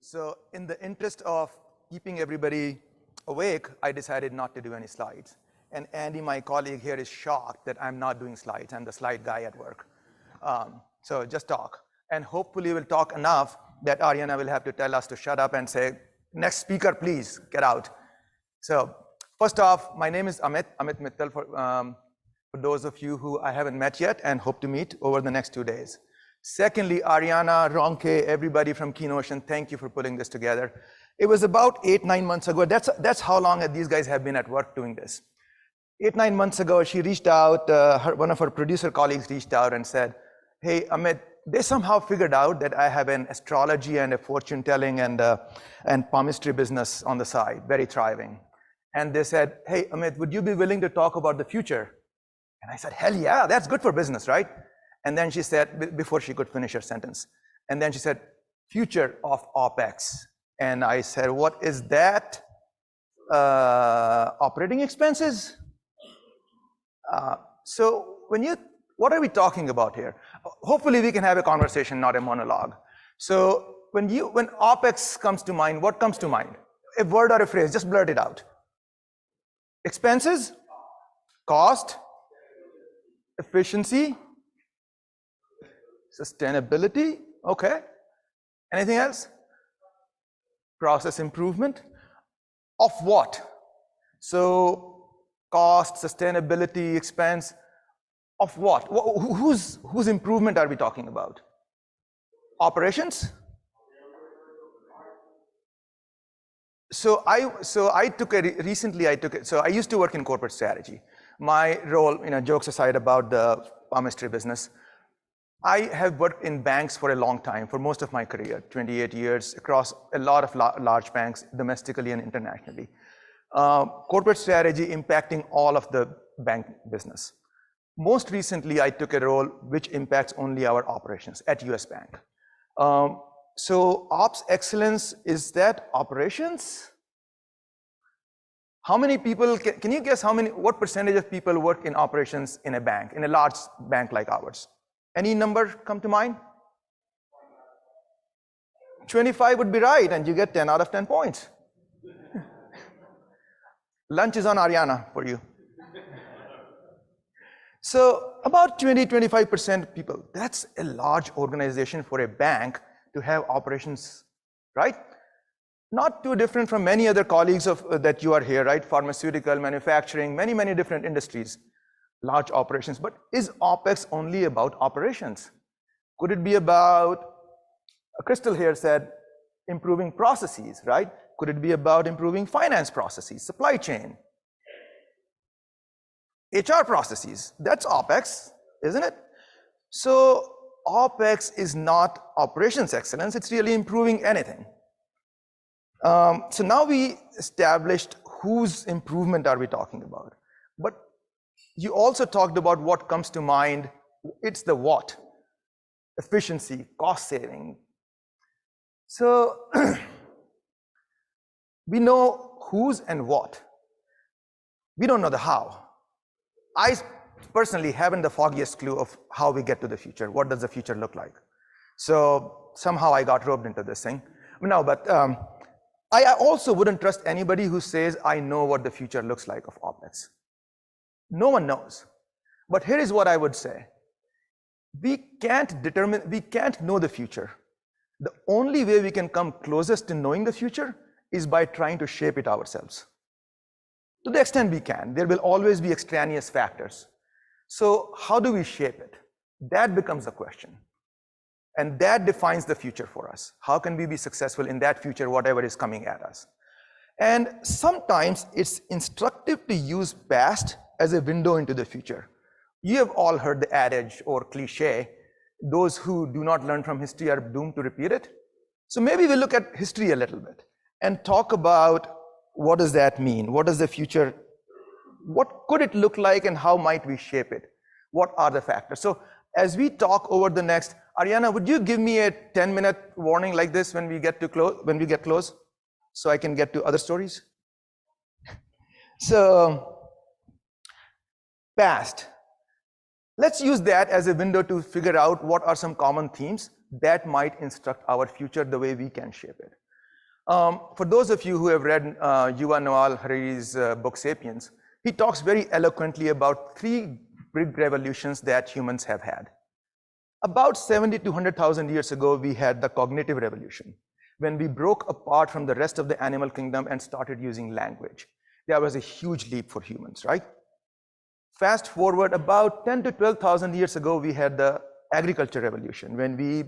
So in the interest of keeping everybody awake, I decided not to do any slides. And Andy, my colleague here, is shocked that I'm not doing slides. I'm the slide guy at work. So just talk. And hopefully we'll talk enough that Ariana will have to tell us to shut up and say, next speaker, please, get out. So first off, my name is Amit Mittal, for those of you who I haven't met yet and hope to meet over the next 2 days. Secondly, Ariana, Ronke, everybody from KEYNOTION, thank you for putting this together. It was about 8-9 months ago. That's how long these guys have been at work doing this. 8-9 months ago, she reached out, one of her producer colleagues reached out and said, hey, Amit, they somehow figured out that I have an astrology and a fortune telling and palmistry business on the side, very thriving. And they said, hey, Amit, would you be willing to talk about the future? And I said, hell yeah, that's good for business, right? And then she said, before she could finish her sentence, and then she said, future of OpEx. And I said, what is that? Operating expenses? So what are we talking about here? Hopefully we can have a conversation, not a monologue. So when OpEx comes to mind, what comes to mind? A word or a phrase, just blurt it out. Expenses, cost, efficiency, sustainability, okay. Anything else? Process improvement. Of what? So cost, sustainability, expense, of what? Whose improvement are we talking about? Operations? So I took it recently. So I used to work in corporate strategy. My role, jokes aside about the palmistry business, I have worked in banks for a long time, for most of my career, 28 years, across a lot of large banks, domestically and internationally. Corporate strategy impacting all of the bank business. Most recently, I took a role which impacts only our operations at US Bank. So ops excellence, is that operations? How many people, can you guess what percentage of people work in operations in a bank, in a large bank like ours? Any number come to mind? 25 would be right, and you get 10 out of 10 points. Lunch is on Ariana for you. So about 20-25% people, that's a large organization for a bank to have operations, right? Not too different from many other colleagues that you are here, right? Pharmaceutical, manufacturing, many different industries, large operations. But is OpEx only about operations? Could it be about, Crystal here said, improving processes, right? Could it be about improving finance processes, supply chain, HR processes? That's OpEx, isn't it? So OpEx is not operations excellence, it's really improving anything. So now we established whose improvement are we talking about. But you also talked about what comes to mind. It's the what. Efficiency, cost saving. So we know whose and what. We don't know the how. I personally haven't the foggiest clue of how we get to the future. What does the future look like? So somehow I got roped into this thing. No, but I also wouldn't trust anybody who says, I know what the future looks like of OpEx. No one knows. But here is what I would say. We can't know the future. The only way we can come closest to knowing the future is by trying to shape it ourselves. To the extent we can, there will always be extraneous factors. So how do we shape it? That becomes the question. And that defines the future for us. How can we be successful in that future, whatever is coming at us? And sometimes it's instructive to use past as a window into the future. You have all heard the adage or cliche, those who do not learn from history are doomed to repeat it. So maybe we'll look at history a little bit and talk about what does that mean? What does the future, what could it look like and how might we shape it? What are the factors? So as we talk over the next Ariana, would you give me a 10-minute warning like this when we get close, so I can get to other stories? So, past. Let's use that as a window to figure out what are some common themes that might instruct our future the way we can shape it. For those of you who have read Yuval Noah Harari's book *Sapiens*, he talks very eloquently about 3 big revolutions that humans have had. About 70 to 100,000 years ago, we had the cognitive revolution, when we broke apart from the rest of the animal kingdom and started using language. That was a huge leap for humans, right? Fast forward about 10 to 12,000 years ago, we had the agriculture revolution, when we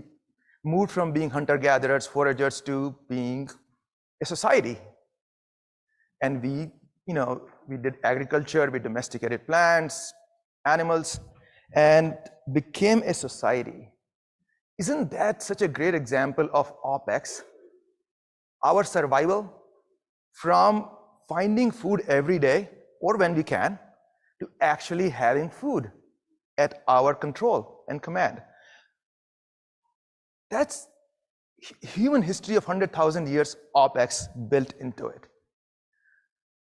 moved from being hunter-gatherers, foragers, to being a society. And we did agriculture, we domesticated plants, animals, and became a society. Isn't that such a great example of OpEx? Our survival from finding food every day, or when we can, to actually having food at our control and command. That's human history of 100,000 years OpEx built into it.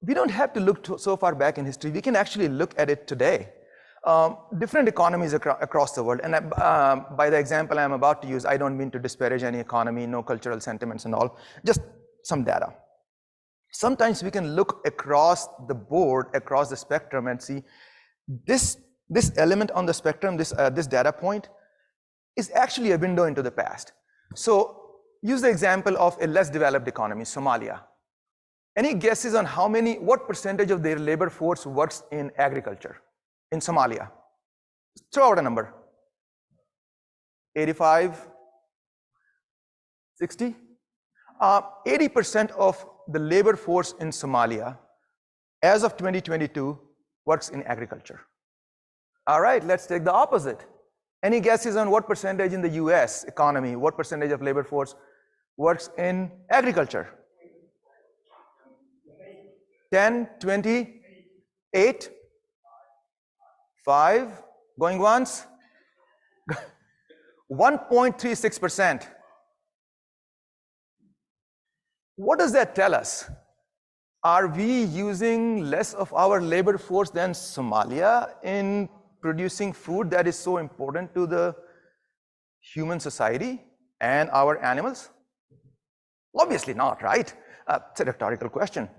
We don't have to look so far back in history. We can actually look at it today. Different economies across the world, and by the example I'm about to use, I don't mean to disparage any economy, no cultural sentiments and all, just some data. Sometimes we can look across the board, across the spectrum, and see this element on the spectrum, this data point, is actually a window into the past. So use the example of a less developed economy, Somalia. Any guesses on what percentage of their labor force works in agriculture in Somalia? Throw out a number. 85, 60? 80% of the labor force in Somalia, as of 2022, works in agriculture. All right, let's take the opposite. Any guesses on what percentage in the US economy, what percentage of labor force works in agriculture? 10, 20, 8, 5, going once? 1.36%. What does that tell us? Are we using less of our labor force than Somalia in producing food that is so important to the human society and our animals? Obviously not, right? It's a rhetorical question.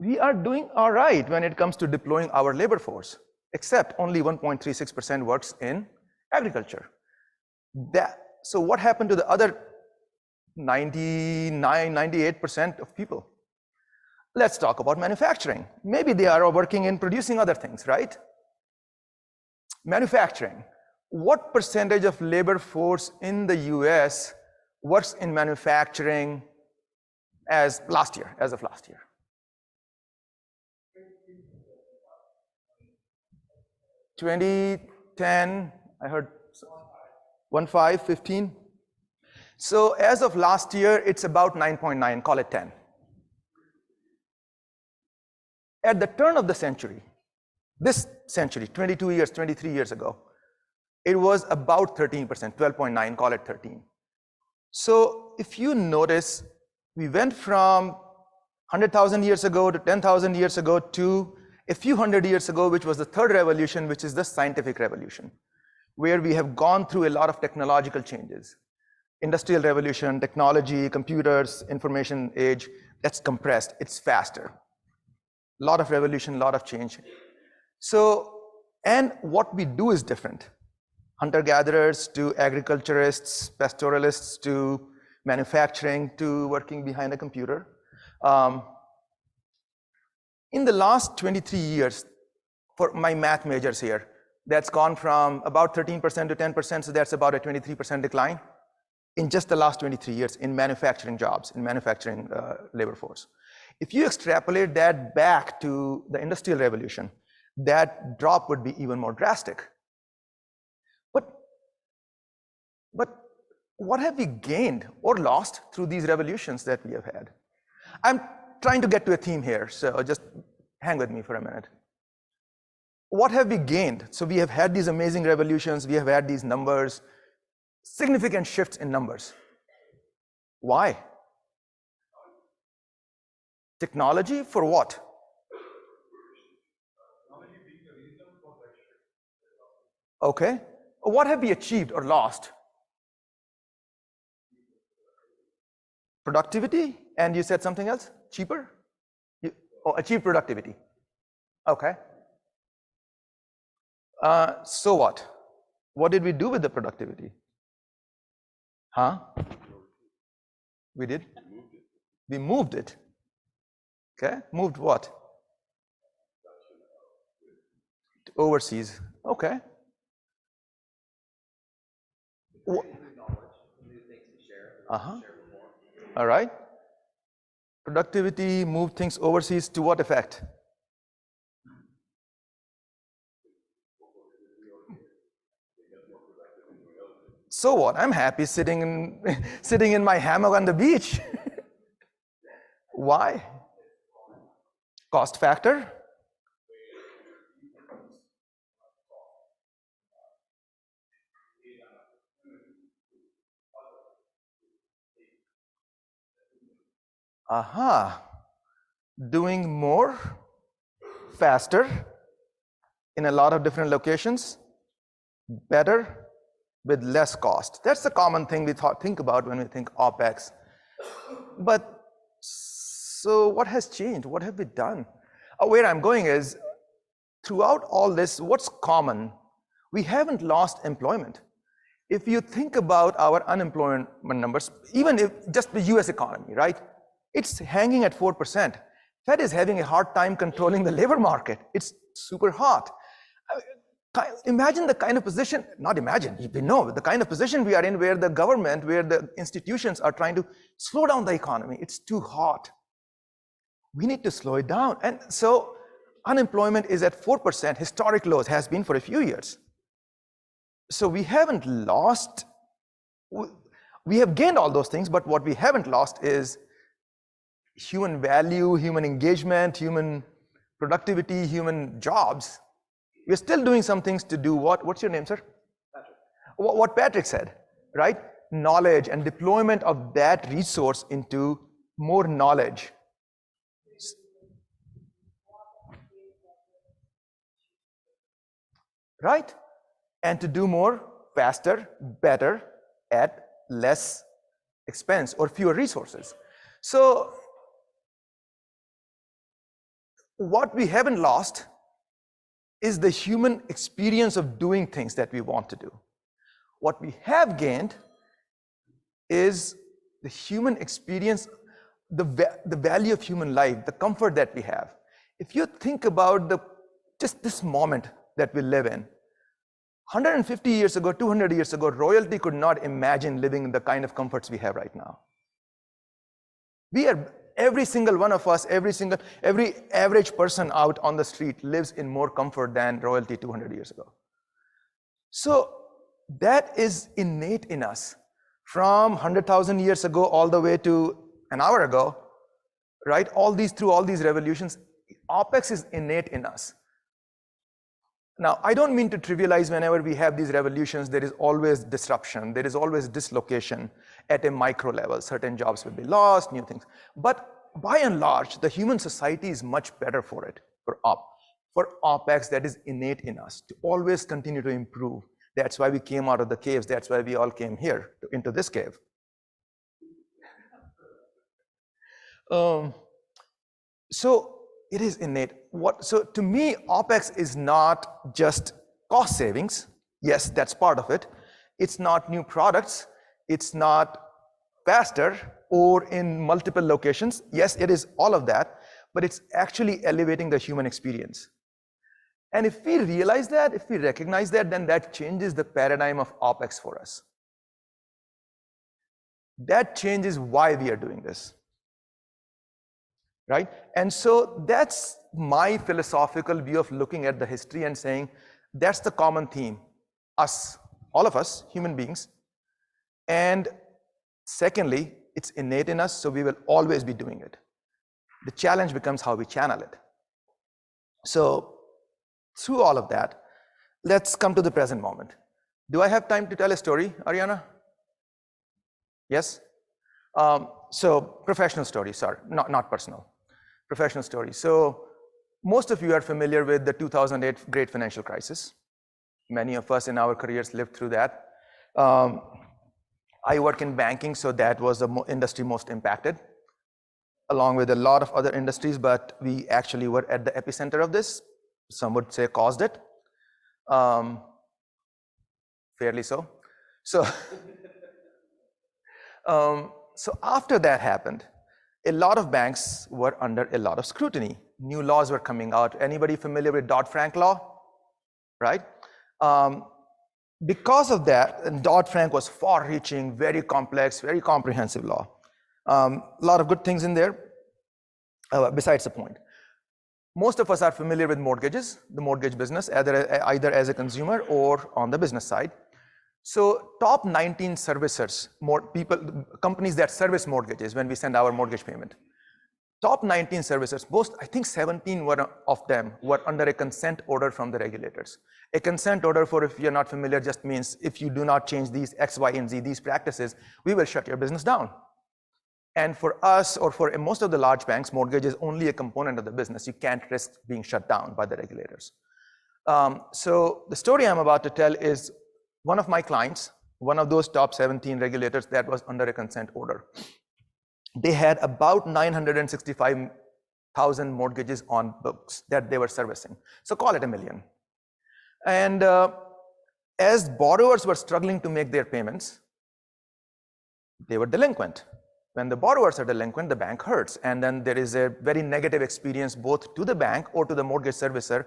We are doing all right when it comes to deploying our labor force, except only 1.36% works in agriculture. So what happened to the other 99, 98% of people? Let's talk about manufacturing. Maybe they are working in producing other things, right? Manufacturing. What percentage of labor force in the US works in manufacturing as of last year? 20, 10, I heard 15. So as of last year, it's about 9.9, call it 10. At the turn of the century, this century, 22 years, 23 years ago, it was about 13%, 12.9, call it 13. So if you notice, we went from 100,000 years ago to 10,000 years ago to a few hundred years ago, which was the third revolution, which is the scientific revolution, where we have gone through a lot of technological changes. Industrial revolution, technology, computers, information age, that's compressed, it's faster. A lot of revolution, a lot of change. So, and what we do is different. Hunter-gatherers to agriculturists, pastoralists to manufacturing to working behind a computer. In the last 23 years, for my math majors here, that's gone from about 13% to 10%, so that's about a 23% decline in just the last 23 years in manufacturing jobs, in manufacturing labor force. If you extrapolate that back to the Industrial Revolution, that drop would be even more drastic. But what have we gained or lost through these revolutions that we have had? I'm trying to get to a theme here, so just hang with me for a minute. what have we gained? So we have had these amazing revolutions, we have had these numbers, significant shifts in numbers. Why? Technology for what? Okay. What have we achieved or lost? Productivity, and you said something else? Cheaper? Achieve productivity. Okay. So what? What did we do with the productivity? Huh? We did? We moved it. Okay. Moved what? Overseas. Okay. All right. Productivity, move things overseas to what effect? So what? I'm happy sitting in my hammock on the beach. Why? Cost factor? Aha. Doing more, faster, in a lot of different locations, better, with less cost. That's the common thing we think about when we think OpEx. But so what has changed? What have we done? Where I'm going is, throughout all this, what's common? We haven't lost employment. If you think about our unemployment numbers, even if just the US economy, right? It's hanging at 4%. Fed is having a hard time controlling the labor market. It's super hot. Imagine the kind of position, not imagine, we know the kind of position we are in where the government, where the institutions are trying to slow down the economy. It's too hot. We need to slow it down. And so unemployment is at 4%, historic lows, has been for a few years. So we haven't lost, we have gained all those things, but what we haven't lost is human value, human engagement, human productivity, human jobs. We're still doing some things to do what? What's your name, sir? Patrick. What Patrick said, right? Knowledge and deployment of that resource into more knowledge. Right? And to do more faster, better, at less expense or fewer resources. So what we haven't lost is the human experience of doing things that we want to do. What we have gained is the human experience, the value of human life, the comfort that we have. If you think about just this moment that we live in, 150 years ago, 200 years ago, royalty could not imagine living in the kind of comforts we have right now. Every single one of us, every average person out on the street lives in more comfort than royalty 200 years ago. So that is innate in us. From 100,000 years ago all the way to an hour ago, right? Through all these revolutions, OpEx is innate in us. Now, I don't mean to trivialize. Whenever we have these revolutions, there is always disruption, there is always dislocation at a micro level. Certain jobs will be lost, new things. But by and large, the human society is much better for it, for OpEx that is innate in us, to always continue to improve. That's why we came out of the caves. That's why we all came here, into this cave. So it is innate. So to me, OpEx is not just cost savings. Yes, that's part of it. It's not new products. It's not faster or in multiple locations. Yes, it is all of that, but it's actually elevating the human experience. And if we realize that, if we recognize that, then that changes the paradigm of OpEx for us. That changes why we are doing this. Right? And so that's my philosophical view of looking at the history and saying, that's the common theme. Us, all of us, human beings. And secondly, it's innate in us, so we will always be doing it. The challenge becomes how we channel it. So through all of that, let's come to the present moment. Do I have time to tell a story, Ariana? Yes? So professional story, sorry, not personal. Professional story. So most of you are familiar with the 2008 Great Financial Crisis. Many of us in our careers lived through that. I work in banking, so that was the industry most impacted, along with a lot of other industries, but we actually were at the epicenter of this. Some would say caused it. Fairly so. So, so after that happened, a lot of banks were under a lot of scrutiny. New laws were coming out. Anybody familiar with Dodd-Frank law? Right? Because of that, Dodd-Frank was far-reaching, very complex, very comprehensive law. A lot of good things in there, besides the point. Most of us are familiar with mortgages, the mortgage business, either as a consumer or on the business side. So top 19 servicers, companies that service mortgages when we send our mortgage payment. Top 19 servicers, I think 17 of them were under a consent order from the regulators. A consent order, for if you're not familiar, just means if you do not change these X, Y, and Z, these practices, we will shut your business down. And for us, or for most of the large banks, mortgage is only a component of the business. You can't risk being shut down by the regulators. So the story I'm about to tell is one of my clients, one of those top 17 regulators that was under a consent order. They had about 965,000 mortgages on books that they were servicing. So call it 1 million. And as borrowers were struggling to make their payments, they were delinquent. When the borrowers are delinquent, the bank hurts. And then there is a very negative experience both to the bank or to the mortgage servicer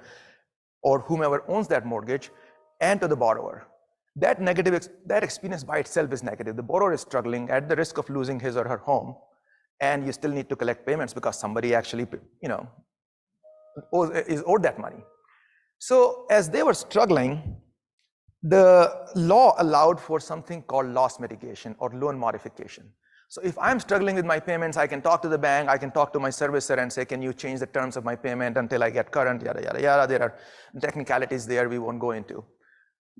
or whomever owns that mortgage and to the borrower. That experience by itself is negative. The borrower is struggling at the risk of losing his or her home, and you still need to collect payments because somebody actually, is owed that money. So as they were struggling, the law allowed for something called loss mitigation or loan modification. So if I'm struggling with my payments, I can talk to the bank, I can talk to my servicer and say, can you change the terms of my payment until I get current, yada, yada, yada. There are technicalities there we won't go into.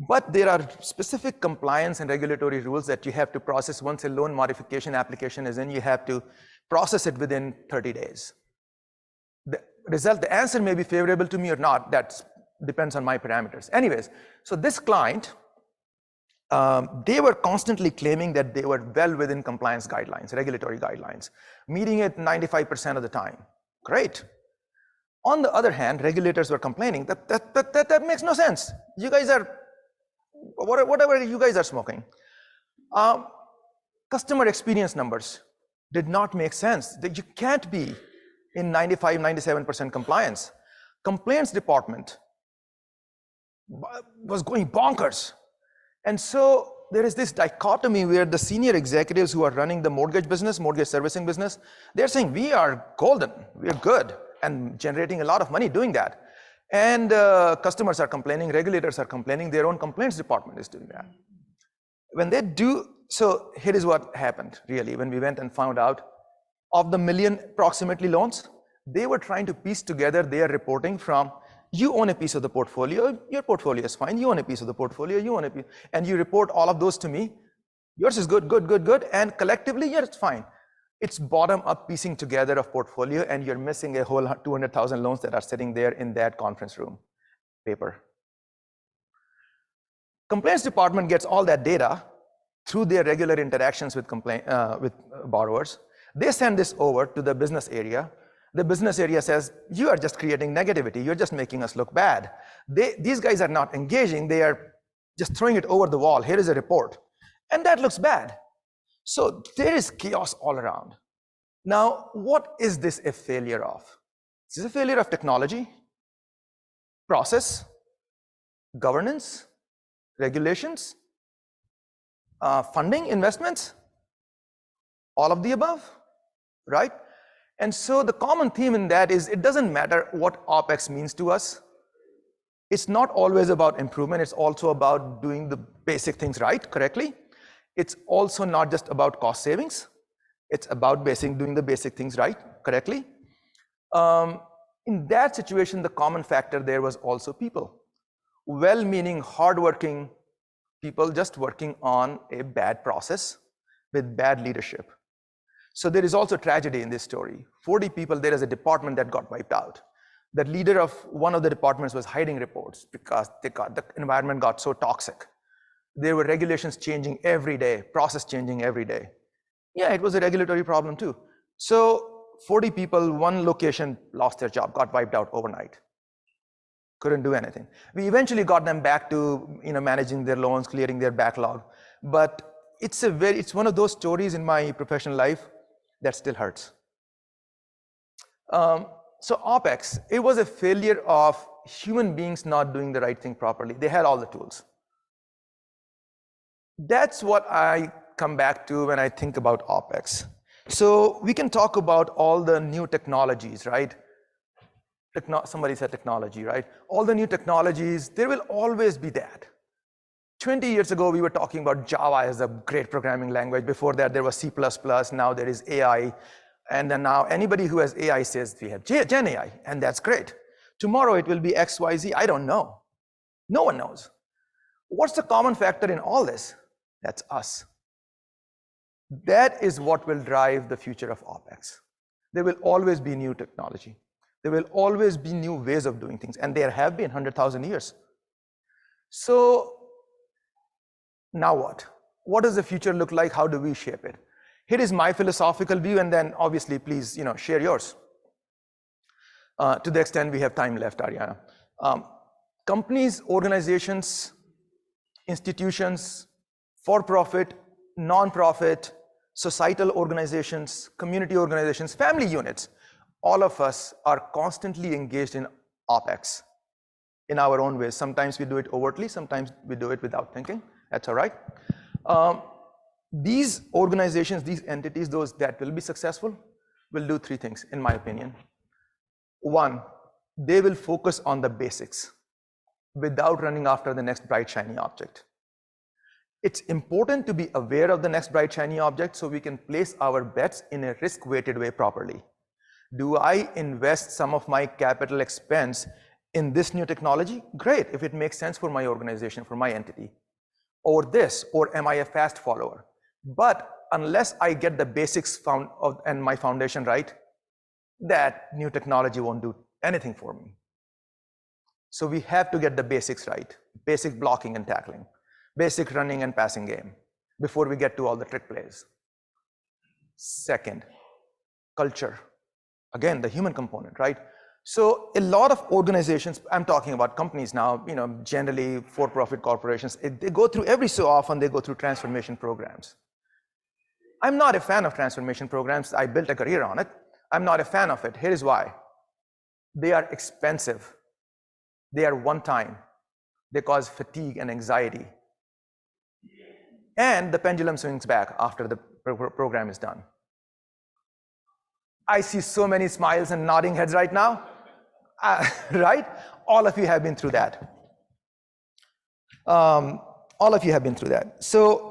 But there are specific compliance and regulatory rules that you have to process. Once a loan modification application is in, you have to process it within 30 days. The answer may be favorable to me or not. That depends on my parameters. Anyways, so this client, they were constantly claiming that they were well within compliance guidelines, regulatory guidelines, meeting it 95% of the time. Great. On the other hand, regulators were complaining that makes no sense. You guys are whatever you guys are smoking. Customer experience numbers did not make sense. That you can't be in 95, 97% compliance. Complaints department was going bonkers. And so there is this dichotomy where the senior executives who are running the mortgage business, mortgage servicing business, they're saying we are golden, we're good, and generating a lot of money doing that. And customers are complaining, regulators are complaining, their own complaints department is doing that. When they do, so here is what happened really when we went and found out of the million approximately loans, they were trying to piece together their reporting from you own a piece of the portfolio, your portfolio is fine, you own a piece of the portfolio, you own a piece, and you report all of those to me, yours is good, good, good, good, and collectively, yeah, it's fine. It's bottom-up piecing together of portfolio, and you're missing a whole 200,000 loans that are sitting there in that conference room paper. Complaints department gets all that data through their regular interactions with borrowers. They send this over to the business area. The business area says, you are just creating negativity. You're just making us look bad. These guys are not engaging. They are just throwing it over the wall. Here is a report. And that looks bad. So there is chaos all around. Now, what is this a failure of? Is this a failure of technology, process, governance, regulations, funding, investments, all of the above, right? And so the common theme in that is it doesn't matter what OpEx means to us. It's not always about improvement. It's also about doing the basic things right, correctly. It's also not just about cost savings. It's about doing the basic things right, correctly. In that situation, the common factor there was also people. Well-meaning, hardworking people just working on a bad process with bad leadership. So there is also tragedy in this story. 40 people, there is a department that got wiped out. The leader of one of the departments was hiding reports because the environment got so toxic. There were regulations changing every day, process changing every day. Yeah, it was a regulatory problem too. So 40 people, one location lost their job, got wiped out overnight. Couldn't do anything. We eventually got them back to managing their loans, clearing their backlog. But it's one of those stories in my professional life that still hurts. So OpEx, it was a failure of human beings not doing the right thing properly. They had all the tools. That's what I come back to when I think about OpEx. So we can talk about all the new technologies, right? Somebody said technology, right? All the new technologies, there will always be that. 20 years ago, we were talking about Java as a great programming language. Before that, there was C++. Now there is AI. And then now anybody who has AI says we have Gen AI, and that's great. Tomorrow it will be X, Y, Z. I don't know. No one knows. What's the common factor in all this? That's us. That is what will drive the future of OpEx. There will always be new technology. There will always be new ways of doing things, and there have been 100,000 years. So now what? What does the future look like? How do we shape it? Here is my philosophical view, and then obviously, please, share yours. To the extent we have time left, Ariana. Companies, organizations, institutions, for-profit, non-profit, societal organizations, community organizations, family units, all of us are constantly engaged in OpEx in our own ways. Sometimes we do it overtly, sometimes we do it without thinking. That's all right. These organizations, these entities, those that will be successful, will do three things, in my opinion. One, they will focus on the basics without running after the next bright, shiny object. It's important to be aware of the next bright, shiny object so we can place our bets in a risk-weighted way properly. Do I invest some of my capital expense in this new technology? Great, if it makes sense for my organization, for my entity. Or this, or am I a fast follower? But unless I get the basics and my foundation right, that new technology won't do anything for me. So we have to get the basics right, basic blocking and tackling, basic running and passing game before we get to all the trick plays. Second, culture. Again, the human component, right? So a lot of organizations, I'm talking about companies now, generally for-profit corporations, they go through every so often, they go through transformation programs. I'm not a fan of transformation programs. I built a career on it. I'm not a fan of it. Here is why. They are expensive. They are one time. They cause fatigue and anxiety. And the pendulum swings back after the program is done. I see so many smiles and nodding heads right now. Right? All of you have been through that. All of you have been through that. So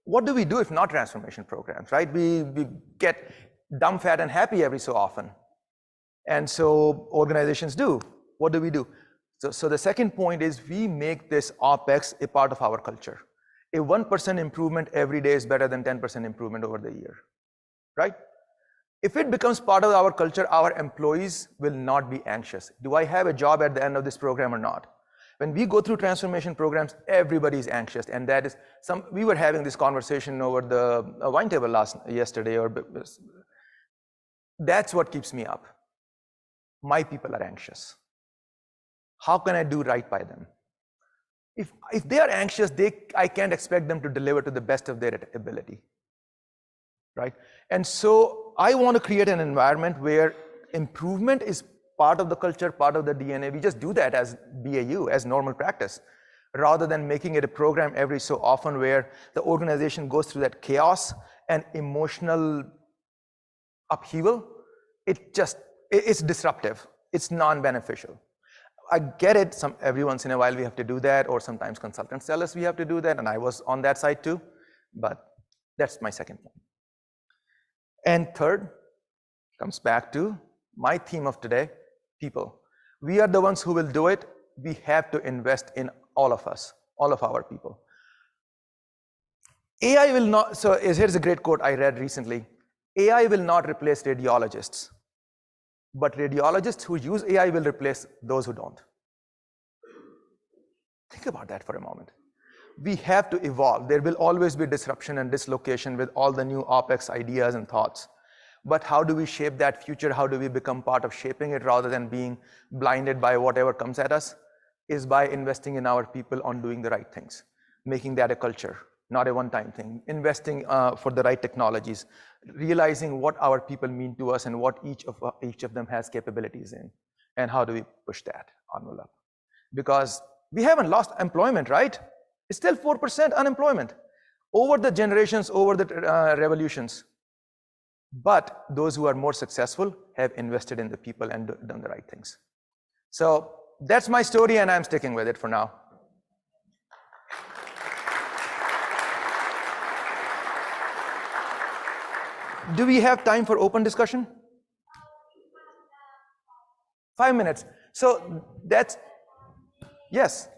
what do we do if not transformation programs, right? We get dumb, fat, and happy every so often. And so organizations do. What do we do? So the second point is we make this OpEx a part of our culture. A 1% improvement every day is better than 10% improvement over the year, right? If it becomes part of our culture, our employees will not be anxious. Do I have a job at the end of this program or not? When we go through transformation programs, everybody is anxious, and that is we were having this conversation over the wine table yesterday, that's what keeps me up. My people are anxious. How can I do right by them? If they are anxious, I can't expect them to deliver to the best of their ability, right? And so I want to create an environment where improvement is part of the culture, part of the DNA. We just do that as BAU, as normal practice, rather than making it a program every so often where the organization goes through that chaos and emotional upheaval. It's disruptive. It's non-beneficial. I get it, every once in a while we have to do that, or sometimes consultants tell us we have to do that, and I was on that side too, but that's my second point. And third, comes back to my theme of today, people. We are the ones who will do it. We have to invest in all of us, all of our people. AI will not, so here's a great quote I read recently. AI will not replace radiologists, but radiologists who use AI will replace those who don't. Think about that for a moment. We have to evolve. There will always be disruption and dislocation with all the new OpEx ideas and thoughts. But how do we shape that future? How do we become part of shaping it rather than being blinded by whatever comes at us? Is by investing in our people on doing the right things, making that a culture, not a one-time thing, investing for the right technologies, realizing what our people mean to us and what each of them has capabilities in, and how do we push that envelope? Because we haven't lost employment, right? It's still 4% unemployment over the generations, over the revolutions. But those who are more successful have invested in the people and done the right things. So that's my story, and I'm sticking with it for now. Do we have time for open discussion? 5 minutes. So that's, yes.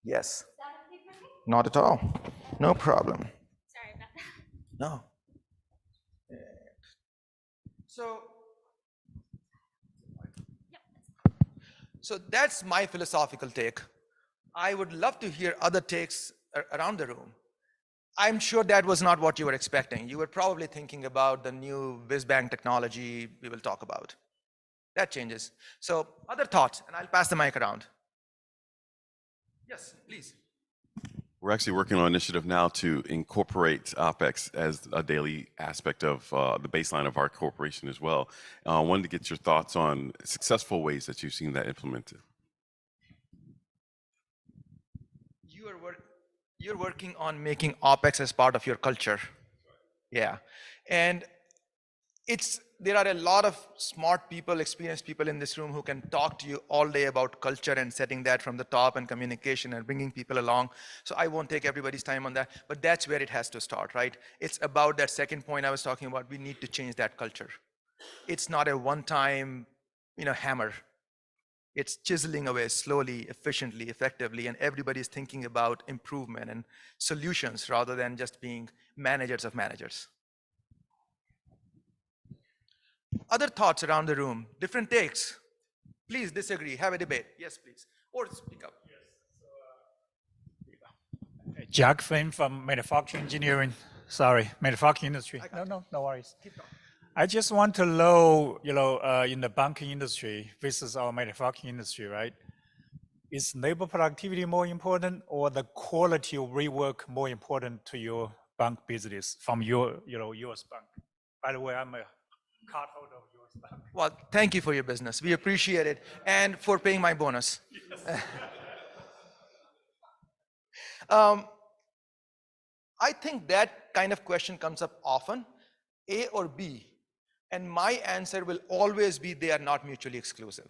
Yes. Not at all. No problem. Sorry about that. No. So that's my philosophical take. I would love to hear other takes around the room. I'm sure that was not what you were expecting. You were probably thinking about the new whiz-bang technology we will talk about. That changes. So other thoughts, and I'll pass the mic around. Yes, please. We're actually working on an initiative now to incorporate OpEx as a daily aspect of the baseline of our corporation as well. I wanted to get your thoughts on successful ways that you've seen that implemented. You're working on making OpEx as part of your culture. Yeah. And there are a lot of smart people, experienced people in this room who can talk to you all day about culture and setting that from the top and communication and bringing people along. So I won't take everybody's time on that, but that's where it has to start, right? It's about that second point I was talking about. We need to change that culture. It's not a one-time, hammer. It's chiseling away slowly, efficiently, effectively, and everybody's thinking about improvement and solutions rather than just being managers of managers. Other thoughts around the room, different takes. Please disagree, have a debate. Yes, please. Or speak up. Yes. Jack Flynn from manufacturing engineering. Sorry, manufacturing industry. No worries. Keep going. I just want to know, in the banking industry versus our manufacturing industry, right? Is labor productivity more important or the quality of rework more important to your bank business from your, US bank? By the way, I'm a cardholder of US bank. Well, thank you for your business. We appreciate it. And for paying my bonus. Yes. I think that kind of question comes up often, A or B. And my answer will always be they are not mutually exclusive,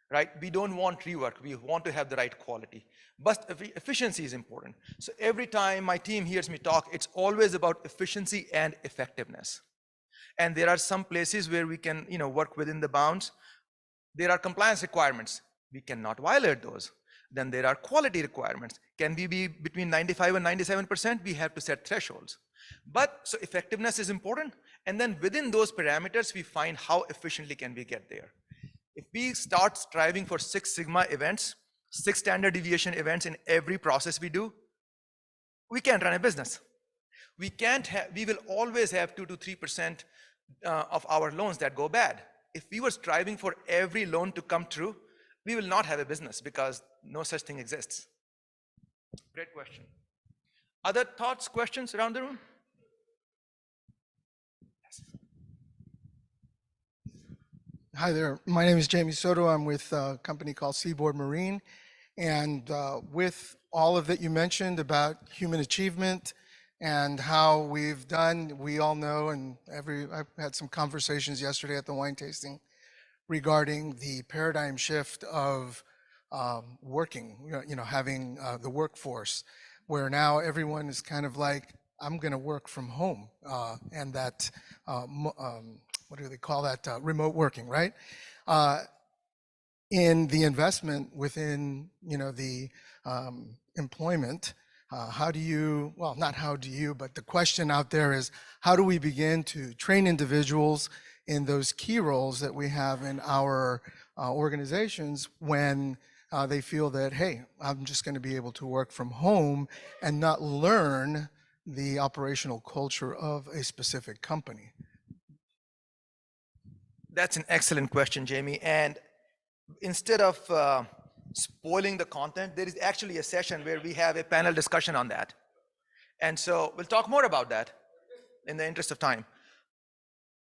right? We don't want rework. We want to have the right quality. But efficiency is important. So every time my team hears me talk, it's always about efficiency and effectiveness. And there are some places where we can, work within the bounds. There are compliance requirements. We cannot violate those. Then there are quality requirements. Can we be between 95 and 97%? We have to set thresholds. But so effectiveness is important. And then within those parameters, we find how efficiently can we get there. If we start striving for 6 Sigma events, 6 standard deviation events in every process we do, we can't run a business. We will always have 2 to 3% of our loans that go bad. If we were striving for every loan to come true, we will not have a business because no such thing exists. Great question. Other thoughts, questions around the room? Yes. Hi there. My name is Jamie Soto. I'm with a company called Seaboard Marine. And with all of that you mentioned about human achievement and how we've done, we all know, and I've had some conversations yesterday at the wine tasting regarding the paradigm shift of working, having the workforce, where now everyone is kind of like I'm going to work from home, and that, what do they call that, remote working, right? In the investment within, the employment, how do you, well, not how do you, but the question out there is, how do we begin to train individuals in those key roles that we have in our organizations when they feel that, hey, I'm just going to be able to work from home and not learn the operational culture of a specific company? That's an excellent question, Jamie. And instead of spoiling the content, there is actually a session where we have a panel discussion on that. And so we'll talk more about that in the interest of time.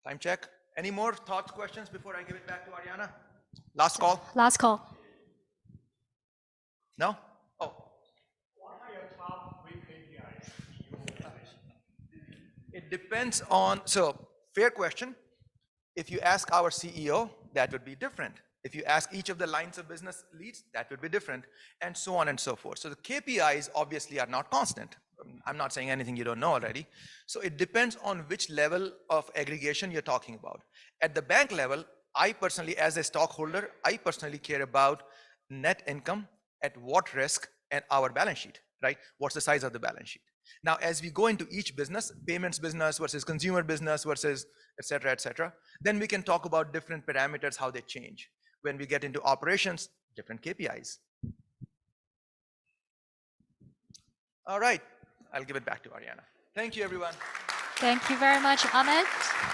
Time check. Any more thoughts, questions before I give it back to Ariana? Last call? Last call. No? Oh. What are your top 3 KPIs in your organization? It depends on, so fair question. If you ask our CEO, that would be different. If you ask each of the lines of business leads, that would be different, and so on and so forth. So the KPIs obviously are not constant. I'm not saying anything you don't know already. So it depends on which level of aggregation you're talking about. At the bank level, I personally, as a stockholder, I personally care about net income, at what risk, and our balance sheet, right? What's the size of the balance sheet? Now, as we go into each business, payments business versus consumer business versus et cetera, then we can talk about different parameters, how they change. When we get into operations, different KPIs. All right, I'll give it back to Ariana. Thank you, everyone. Thank you very much, Amit.